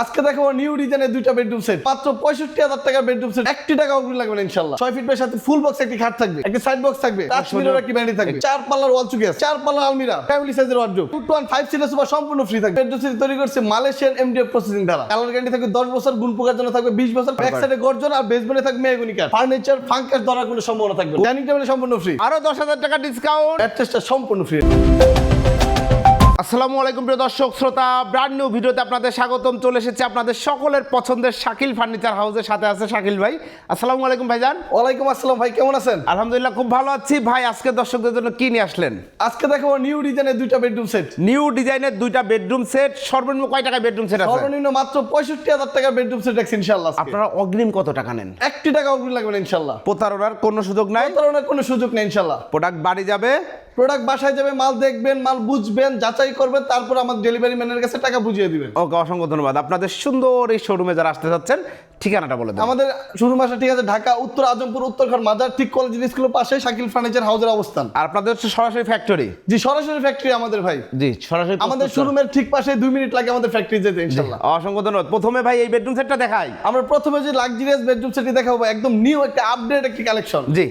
আজকে দেখো নিউ ডিজাইনের দুইটা বেডরুম সেট মাত্র 65,000 টাকার বেডরুম সেট 1 টাকা অগ্রিম লাগবে না ইনশাআল্লাহ। 6 ফিট বাই সাথে ফুল বক্স একটি খাট থাকবে, একটি সাইড বক্স থাকবে, টাচ মিরর একটি ভ্যানিটি থাকবে, 4 পাল্লার ওয়াল সুকেস, 4 পাল্লার আলমিরা, ফ্যামিলি সাইজের ওয়ার্ডরোব, 215 সিটের সোফা সম্পূর্ণ ফ্রি থাকবে। বেডরুম সেট তৈরি করছে মালয়েশিয়ান এমডিএফ প্রসেসিং দ্বারা। কালার গ্যারান্টি থাকবে 10 বছর, গুণ পোকার জন্য থাকবে 20 বছর, ব্যাক সাইডে গর্জন আর বেসমেন্টে থাকবে মেহগনি কাঠ, ফার্নিচার ফাঙ্কাস ধরার কোনো সম্ভাবনা থাকবে না। ডাইনিং টেবিল সম্পূর্ণ ফ্রি, আরো 10,000 টাকা ডিসকাউন্ট। অ্যাডজাস্টটা সম্পূর্ণ ফ্রি। আসসালামু আলাইকুম প্রিয় দর্শক শ্রোতা, ব্র্যান্ড নিউ ভিডিওতে আপনাদের স্বাগতম। চলে এসেছে আপনাদের সকলের পছন্দের শাকিল ফার্নিচার হাউসের সাথে আছে শাকিল ভাই। আসসালামু আলাইকুম ভাইজান। ওয়ালাইকুম আসসালাম ভাই, কেমন আছেন? আলহামদুলিল্লাহ খুব ভালো আছি ভাই। আজকে দর্শকদের জন্য কি নিয়ে আসলেন? আজকে দেখো নিউ ডিজাইনের দুইটা বেডরুম সেট। নিউ ডিজাইনের দুইটা বেডরুম সেট। সর্বনিম্ন কয় টাকায় বেডরুম সেট আছে? সর্বনিম্ন মাত্র 65,000 টাকার বেডরুম সেট আছে ইনশাআল্লাহ। আপনারা অগ্রিম কত টাকা নেন? 1 টাকা অগ্রিম লাগবে না ইনশাআল্লাহ। প্রতারণার কোনো সুযোগ নাই? প্রতারণার কোনো সুযোগ নেই ইনশাআল্লাহ। প্রোডাক্ট বাড়ি যাবে, প্রোডাক্ট বাসায় যাবে, মাল দেখবেন, মাল বুঝবেন, যাচাই করবেন, তারপর আমাদের ডেলিভারি ম্যানের কাছে টাকা বুঝিয়ে দিবেন। ওকে, অসংখ্য ধন্যবাদ। আপনাদের সুন্দর এই শোরুমে যারা আসতে চাচ্ছেন ঠিকানাটা বলে দেন। আমাদের শোরুম আসা ঠিক আছে ঢাকা উত্তর আজমপুর উত্তরখান মাজার ঠিক কলেজ স্কুলের পাশে শাকিল ফার্নিচার হাউসের অবস্থান। আর আপনাদের হচ্ছে সরাসরি ফ্যাক্টরি? জি, সরাসরি ফ্যাক্টরি আমাদের ভাই। জি, সরাসরি আমাদের শোরুমের ঠিক পাশে 2 মিনিট লাগে আমাদের ফ্যাক্টরি যেতে ইনশাআল্লাহ। অসংখ্য ধন্যবাদ। প্রথমে ভাই এই বেডরুম সেটটা দেখাই। আমরা প্রথমে যে লাক্সারিয়াস বেডরুম সেটটি দেখাবো, একদম নিউ একটা আপডেট একটি কালেকশন। জি,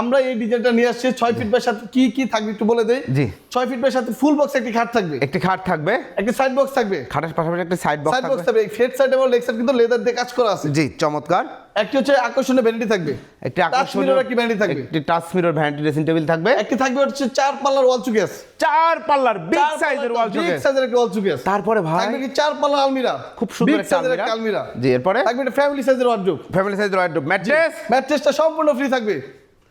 আমরা এই ডিজাইনটা নিয়ে আসছি। 6 ফিট বাই সাথে কি কি থাকবে একটু বলে দেই। জি, 6 ফিট বাই সাথে ফুল বক্স একটি খাট থাকবে, একটি খাট থাকবে, একটি সাইড বক্স থাকবে, খাটের পাশাপাশি একটা সাইড বক্স সাইড বক্স থাকবে। থাকবে, ফেড সাইড এবং লেগ সাইড কিন্তু লেদার দিয়ে কাজ করা আছে। জি, চমৎকার। একটি হচ্ছে আকর্ষণীয় ভ্যানিটি থাকবে, একটি টাচ আকর্ষণীয় মিরর একটি ভ্যানিটি থাকবে, একটি touch mirror vanity dressing table থাকবে, একটি থাকবে হচ্ছে 4 পাল্লার ওয়াল সুকেস, 4 পাল্লার বিগ সাইজের ওয়াল বিগ শোকেস। সাইজের একটা ওয়াল সুকেস। তারপরে ভাই থাকবে কি 4 পাল্লার আলমিরা, খুব সুন্দর বিগ একটা সাইজের একটা আলমিরা। জি, এরপরে থাকবে একটা ফ্যামিলি সাইজের ওয়ার্ডরোব, ফ্যামিলি সাইজের ওয়ার্ডরোব, ম্যাট্রেস। ম্যাট্রেসটা সম্পূর্ণ ফ্রি থাকবে।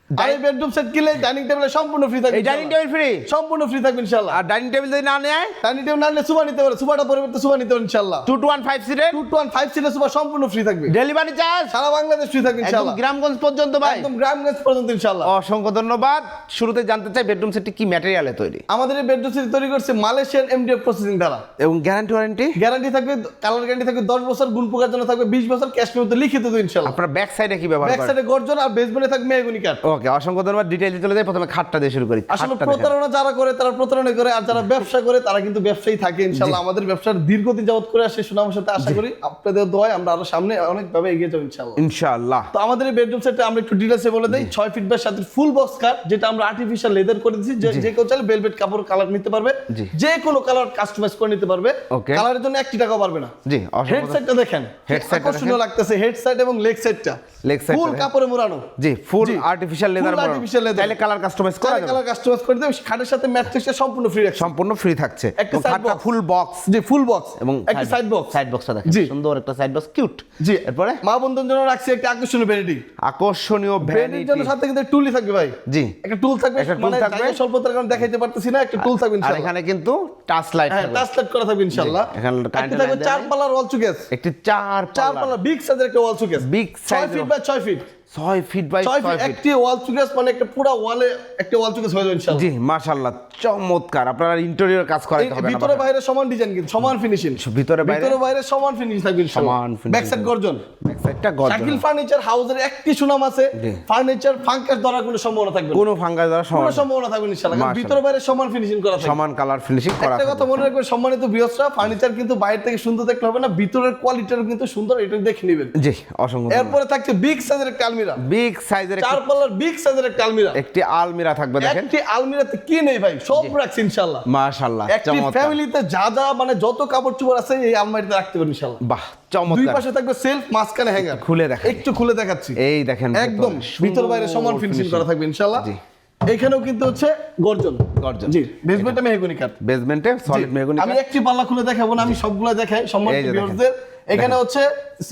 আর এই বেডরুম সেট কিনলে ডাইনিং টেবিল সম্পূর্ণ ফ্রি থাকবে। এই ডাইনিং টেবিল ফ্রি, সম্পূর্ণ ফ্রি থাকবে ইনশাআল্লাহ। আর ডাইনিং টেবিল যদি না নেয়, ডাইনিং টেবিল না নিলে সোফা নিতে পারে, সোফাটা পরিবর্তে সোফা নিতে পারে ইনশাআল্লাহ। 215 সিটের 215 সিটের সোফা সম্পূর্ণ ফ্রি থাকবে। ডেলিভারি চার্জ সারা বাংলাদেশ ফ্রি থাকবে একদম ইনশাআল্লাহ, গ্রামগঞ্জ পর্যন্ত ভাই, একদম গ্রামগঞ্জ পর্যন্ত ইনশাআল্লাহ। অসংখ্য ধন্যবাদ। শুরুতে জানতে চাই বেডরুম সেটটি কি ম্যাটেরিয়ালে তৈরি? আমাদের এই বেডরুম সেট তৈরি করছে মালয়েশিয়ান এমডিএফ প্রসেসিং দ্বারা। এবং গ্যারান্টি ওয়ারেন্টি? গ্যারান্টি থাকবে, কালার গ্যারান্টি থাকবে 10 বছর, গুণ পোকার জন্য থাকবে 20 বছর, ক্যাশ পেমেন্ট লিখিত দেব ইনশাআল্লাহ। আপনারা ব্যাক সাইডে কি ব্যবহার ব্যাক করেন? সাইডে গর্জন আর বেসমেন্টে থাকবে মেহগনি কাঠ। ওকে, অসংখ্য ধন্যবাদ। ডিটেইলে চলে যাই, প্রথমে খাটটা দিয়ে শুরু করি। আসলে খাটটা দেখেন। প্রতারণা যারা করে তারা প্রতারণা করে, আর যারা ব্যবসা করে তারা কিন্তু ব্যবসায়ী থাকে ইনশাআল্লাহ। আমাদের ব্যবসার দীর্ঘদিন যাবত করে আসছে সুনামের সাথে। আশা করি আপনাদের দোয়ায় আমরা আরো সামনে অনেকভাবে এগিয়ে যাবো ইনশাআল্লাহ। ইনশাআল্লাহ। তো আমাদের এই বেডরুম সেটটা আমরা একটু ডিটেইলসে বলে দেই। 6 ফিট বাই সাথে ফুল বক্স কাট, যেটা আমরা আর্টিফিশিয়াল লেদার করে দিয়েছি। যে কেউ চাইলে ভেলভেট কাপড় কালার নিতে পারবে, জি। যে কোনো কালার কাস্টমাইজ করে নিতে পারবে। Okay. কালারের জন্য 1 টাকাও পারবে না। জি, হেড সাইডটা দেখেন, হেড সাইডটা আকর্ষণীয় লাগতেছে। হেড সাইড এবং লেগ সাইডটা লেগ সাইড ফুল কাপড়ে মোড়ানো। জি, ফুল জি। Artificial leather. Full artificial leather। তাহলে কালার কাস্টমাইজ করা যাবে, কালার কাস্টমাইজ করে দেবে। খাটের সাথে ম্যাট্রেসটা সম্পূর্ণ ফ্রি রাখছে। সম্পূর্ণ ফ্রি থাকছে। একটা এবং side খাটটা box। ফুল বক্স জি, ফুল বক্স এবং একটা সাইড বক্স। সাইড বক্সটা দেখেন, জি। সুন্দর একটা সাইড বক্স, কিউট। জি, এরপরে মা বন্ধুর জন্য রাখছি একটা আকর্ষণীয় ভ্যানিটি। আকর্ষণীয় ভ্যানিটির জন্য ভ্যানিটি। সাথে কিন্তু টুলই থাকবে ভাই। জি, একটা টুল থাকবে, একটা tool মানে থাকবে। জায়গা স্বল্পতার কারণে দেখাইতে পারতেছি না, একটা টুল থাকবে আর ইনশাআল্লাহ। এখানে কিন্তু টাচ লাইট হ্যাঁ, থাকবে। টাচ লাইট করা থাকবে ইনশাআল্লাহ। এখানে একটা কারেন্টের থাকবে লাইট 4 পাল্লার ওয়াল সুকেস, একটি 4 4 পাল্লা বিগ সাইজের একটা wall showcase, big 6 size, feet by 6 feet, 6 feet by 6 6 feet feet. একটি ওয়াল সুকেস, মানে একটা পুরো ওয়ালে একটা ওয়াল সুকেস হয়ে যাবে ইনশাআল্লাহ। জি, মাশাআল্লাহ, চমৎকার। আপনারা ইন্টেরিয়র কাজ করাইতে হবে না। ভিতরে বাইরে সমান ডিজাইন, কিন্তু সমান ফিনিশিং। ভিতরে বাইরে সমান ফিনিশ থাকবে ইনশাআল্লাহ। সমান finishing ব্যাক সাইড গর্জন। ব্যাক সাইডটা গর্জন। শাকিল ফার্নিচার হাউসের একটি সুনাম আছে, জি। ফার্নিচার ফাঙ্কাস ধরার কোনো সম্ভাবনা থাকবে না। কোনো ফাঙ্গাস দ্বারা কোনো সমান সম্ভাবনা থাকবে না ইনশাআল্লাহ। কারণ মাশাআল্লাহ। ভিতরে বাইরে সমান ফিনিশিং করা থাকবে। সমান কালার ফিনিশিং করা একটা কথা থাকবে। মনে রাখবেন সম্মানিত ভিউয়ার্সরা, ফার্নিচার কিন্তু বাইরে থেকে সুন্দর দেখতে হবে না, ভিতরের কোয়ালিটিও কিন্তু সুন্দর, এটা দেখে নেবেন। জি, অসংখ্য ধন্যবাদ। এরপরে থাকছে বিগ সাইজের একটা আলমিরা, বিগ সাইজের 4 পাল্লার বিগ সাইজের একটা আলমিরা। একটি আলমিরা থাকবে দেখেন। একটি আলমিরাতে কি নেই ভাই, সব রাখছি ইনশাআল্লাহ। মাশাআল্লাহ, একটি চমৎকার। ফ্যামিলিতে যা যা মানে যত কাপড় চোপড় আছে এই আলমারিতে রাখতে পারেন ইনশাআল্লাহ। বাহ, দুই চমৎকার। পাশে থাকবে সেলফ, মাঝখানে হ্যাঙ্গার। খুলে দেখাই। একটু খুলে দেখাচ্ছি। এই দেখেন, একদম ভিতর বাইরে সমান ফিনিশিং করা থাকবে ইনশাআল্লাহ। জি। এখানেও কিন্তু হচ্ছে গর্জন। গর্জন। জি, বেসমেন্টে মেহগনি কাঠ। বেসমেন্টে সলিড মেহগনি। আমি একটি পাল্লা খুলে দেখাবো না, আমি সবগুলো দেখাই সম্মানিত এই যে দেখেন। ভিউয়ারদের। এখানে হচ্ছে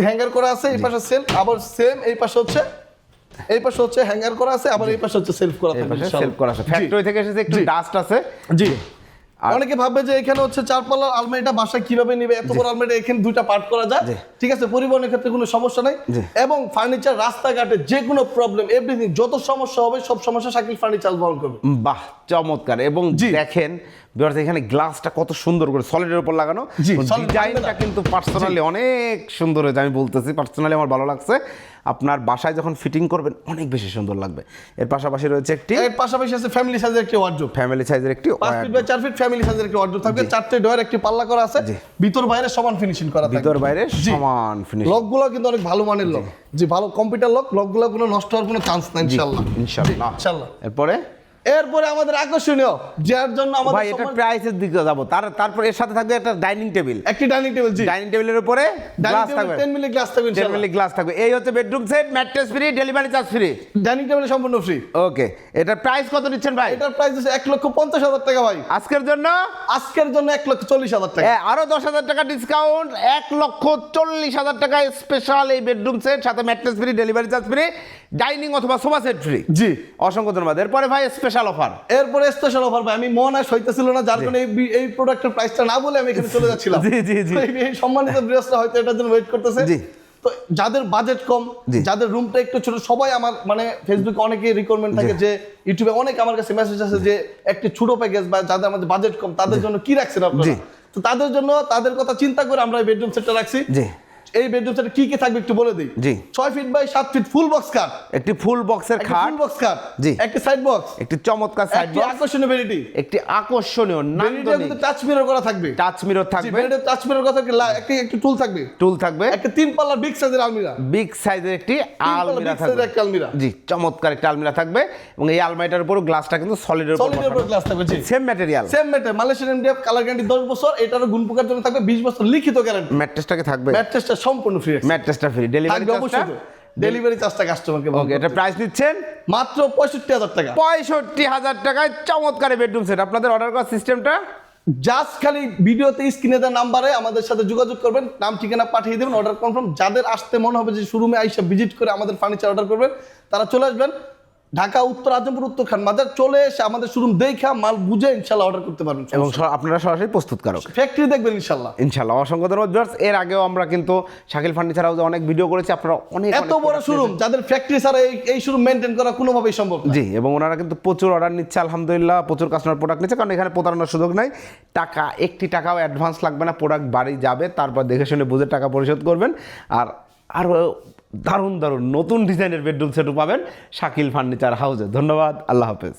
হ্যাঙ্গার করা আছে, এই পাশে সেলফ, আবার সেম এই পাশে হচ্ছে হ্যাঙ্গার করা আছে, আবার এই পাশে হচ্ছে সেলফ করা এই থাকবে পাশে ইনশাআল্লাহ। সেলফ করা আছে। ফ্যাক্টরি থেকে এসেছে, একটু জি। ডাস্ট আছে। জি, অনেকে ভাববে যে এখানে হচ্ছে 4 পাল্লার আলমারিটা বাসায় কিভাবে নেবে, এত বড় আলমারিটা এখানে দুইটা পার্ট করা যায়। জি। ঠিক আছে, পরিবহনের ক্ষেত্রে কোনো সমস্যা নাই। জি। এবং ফার্নিচার রাস্তাঘাটে যে কোনো প্রবলেম এভরিথিং যত সমস্যা হবে সব সমস্যা শাকিল ফার্নিচার বহন করবে। বাহ, চমৎকার। এবং জি। দেখেন ভিউয়ার্স এখানে গ্লাসটা কত সুন্দর করে সলিডের উপর লাগানো, জি, solid ডিজাইনটা লাগানো। কিন্তু পার্সোনালি অনেক সুন্দর হয়েছে, আমি বলতেছি পার্সোনালি আমার ভালো লাগছে। আপনার বাসায় যখন ফিটিং করবেন অনেক বেশি সুন্দর লাগবে। এর পাশাপাশি রয়েছে একটি এর পাশাপাশি আছে ফ্যামিলি সাইজের একটি ওয়ার্ডরোব, ফ্যামিলি সাইজের একটি 5 ফিট বাই 4 ফিট ফ্যামিলি সাইজের একটি ওয়ার্ডরোব থাকবে, 4টে ডোর একটি পাল্লা করা আছে, জি। ভিতর বাইরে সমান ফিনিশিং করা থাকবে, ভিতর বাইরে জি। সমান ফিনিশ। লকগুলো কিন্তু অনেক ভালো মানের লক, জি ভালো কম্পিউটার লকগুলো কোনো নষ্ট হওয়ার কোনো চান্স নাই ইনশাআল্লাহ। ইনশাআল্লাহ। জি, ইনশাআল্লাহ। এরপরে আমাদের আকর্ষণীয়, যার জন্য আমাদের ভাই এটা প্রাইসের দিকে যাবো, তারপর এর সাথে থাকবে একটা ডাইনিং টেবিল। একটি ডাইনিং টেবিল, জি ডাইনিং টেবিলের উপরে গ্লাস থাকবে, 10 মিলি গ্লাস থাকবে 10 ইনশাআল্লাহ। মিলি গ্লাস থাকবে। এই হচ্ছে bedroom set, mattress free, delivery charge free. Dining table সম্পূর্ণ ফ্রি। ওকে, এটার প্রাইস কত নিচ্ছেন ভাই? এটার প্রাইস হচ্ছে 1,50,000 টাকা ভাই। আজকের জন্য আজকের জন্য 1,40,000 টাকা। আরো 10,000 টাকা ডিসকাউন্ট, 1,40,000 টাকা স্পেশাল এই বেডরুম সেট, সাথে mattress free, delivery charge free, dining অথবা সোফা সেট ফ্রি। জি, অসংখ্য ধন্যবাদ। এরপরে ভাই স্পেশাল অফার। এরপরে স্পেশাল অফার ভাই, আমি মন আর সইতেছিল না, যার কারণে এই প্রোডাক্টের প্রাইসটা না বলে আমি এখানে চলে যাচ্ছিলাম। জি, জি, জি। এই সম্মানিত ভিউয়ার্সরা হয়তো এটার জন্য ওয়েট করতেছে। জি। তো যাদের বাজেট কম, জি। যাদের রুমটা একটু ছোট, সবাই আমার মানে ফেসবুকে অনেকে রিকোয়ারমেন্ট থাকে যে ইউটিউবে অনেক আমার কাছে মেসেজ আছে যে একটি ছোট প্যাকেজ বা যাদের আমাদের বাজেট কম তাদের জন্য কি রাখছেন আপনারা? জি। তো তাদের জন্য তাদের কথা চিন্তা করে আমরা এই বেডরুম সেটটা রাখছি। জি। এই বেডরুম সেটে কি কি থাকবে একটু বলে দিই। জি। 6 feet by 7 feet full box খাট, একটি ফুল বক্সের খাট, ফুল বক্স খাট, জি। একটি সাইড বক্স, একটি চমৎকার সাইড একটি বক্স, আকর্ষণীয় ভ্যানিটি, একটি আকর্ষণীয় ভ্যানিটিও কিন্তু টাচ মিরর করা থাকবে। টাচ মিরর জি, থাকবে, ভ্যানিটির টাচ মিরর করা থাকবে, একটি টুল থাকবে, টুল থাকবে, একটা 3 পাল্লার বিগ সাইজের আলমিরা, বিগ সাইজের একটি আলমিরা বিগ সাইজের থাকবে। একটা আলমিরা, জি, চমৎকার একটা আলমিরা থাকবে এবং এই আলমারিটার উপর গ্লাসটা কিন্তু সলিডের উপর সলিডের উপর গ্লাস থাকবে, জি same material. Same metal, Malaysian MDF colour guarantee 10 বছর, এটারও গুণ পোকার জন্য থাকবে 20 বছর লিখিত গ্যারান্টি। ম্যাট্রেসটাকে থাকবে, ম্যাট্রেসটা সম্পূর্ণ ফ্রি ম্যাট্রেসটা ফ্রি, ডেলিভারি থাকবে অবশ্যই। ডেলিভারি চার্জটা কাস্টমারকে ওকে, এটা প্রাইস নিচ্ছেন মাত্র 65,000 টাকা। 65,000 টাকায় চমৎকার বেডরুম সেট। আপনাদের অর্ডার করার সিস্টেমটা জাস্ট খালি ভিডিওতে স্ক্রিনে দেওয়া নাম্বারে আমাদের সাথে যোগাযোগ করবেন, নাম ঠিকানা পাঠিয়ে দেবেন, অর্ডার কনফার্ম। যাদের আসতে মনে হবে যে শোরুমে আইসা ভিজিট করে আমাদের ফার্নিচার অর্ডার করবেন, তারা চলে আসবেন ঢাকা উত্তর আজমপুর উত্তর খান বাজার, চলে এসে আমাদের শোরুম দেখা মাল বুঝে ইনশাল্লাহ অর্ডার করতে পারবেন এবং আপনারা সরাসরি প্রস্তুতকারক। ফ্যাক্টরি দেখবেন ইনশাল্লাহ। ইনশাআল্লাহ, অসংখ্য ধন্যবাদ ভিউয়ার্স। এর আগেও আমরা কিন্তু শাকিল ফার্নিচার হাউসে অনেক ভিডিও করেছি, আপনারা অনেক এত বড় শোরুম, যাদের ফ্যাক্টরি ছাড়া এই শোরুম মেনটেন করা কোনোভাবেই সম্ভব না। জি, এবং ওনারা কিন্তু প্রচুর অর্ডার নিচ্ছে, আলহামদুলিল্লাহ প্রচুর কাস্টমার প্রোডাক্ট নিচ্ছে, কারণ এখানে প্রতারণার সুযোগ নাই। একটি টাকাও অ্যাডভান্স লাগবে না, প্রোডাক্ট বাড়ি যাবে, তারপর দেখে শুনে বুঝে টাকা পরিশোধ করবেন। আর আরও দারুণ দারুণ নতুন ডিজাইনের বেডরুম সেটও পাবেন শাকিল ফার্নিচার হাউসে। ধন্যবাদ, আল্লাহ হাফেজ।